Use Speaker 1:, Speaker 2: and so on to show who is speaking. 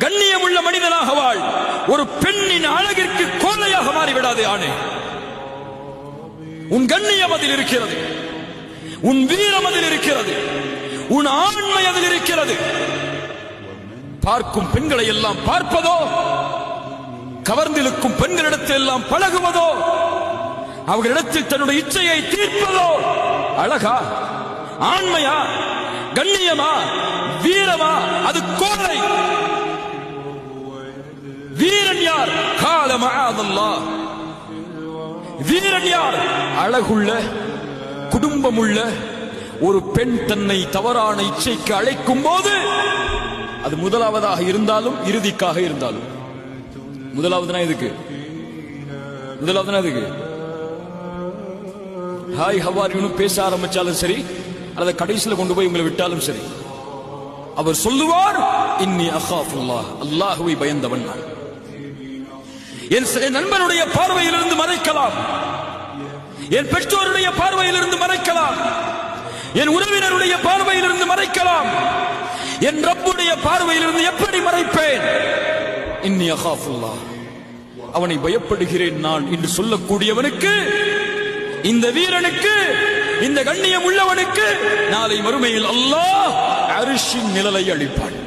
Speaker 1: கண்ணியம் உள்ள மனிதனாக வாழ். ஒரு பெண்ணின் அழகிற்கு கோலையாக மாறிவிடாதே ஆணே. உன் கண்ணியம் அதில் இருக்கிறது, உன் வீரம் அதில் இருக்கிறது, உன் ஆண்மை அதில் இருக்கிறது. பார்க்கும் பெண்களை எல்லாம் பார்ப்பதோ, கவர்ந்திருக்கும் பெண்களிடத்தில் எல்லாம் பழகுவதோ, அவர்களிடத்தில் தன்னுடைய இச்சையை தீர்ப்பதோ அழகா, ஆண்மையா, கண்ணியமா, வீரமா? அது கோலை. வீரன் யார்? கால மஅதல்லாஹ். வீரன் யார்? அழகுள்ள, குடும்பமுள்ள ஒரு பெண் தன்னை தவறான இச்சைக்கு அழைக்கும் போது, அது முதலாவதாக இருந்தாலும் இறுதிக்காக இருந்தாலும். முதலாவதுனா எதுக்கு? ஹாய் ஹவாரின்னு பேச ஆரம்பிச்சாலும் சரி, அல்லது கடைசியில் கொண்டு போய் உங்களை விட்டாலும் சரி, அவர் சொல்லுவார், இன்னி அகாஃபுல்லாஹ், அல்லாஹ்வை பயந்தவன் நான். என் நண்பனுடைய பார்வையிலிருந்து மறைக்கலாம், என் பெற்றோருடைய பார்வையிலிருந்து மறைக்கலாம், என் உறவினருடைய பார்வையிலிருந்து மறைக்கலாம், என் ரப்புடைய பார்வையிலிருந்து எப்படி மறைப்பேன்? இன்னி அகாஃபுல்லாஹ், அவனை பயப்படுகிறேன் நான் என்று சொல்லக்கூடியவனுக்கு, இந்த வீரனுக்கு, இந்த கண்ணியம் உள்ளவனுக்கு நாளை மறுமையில் அல்லாஹ் அர்ஷின் நிழலை அளிப்பான்.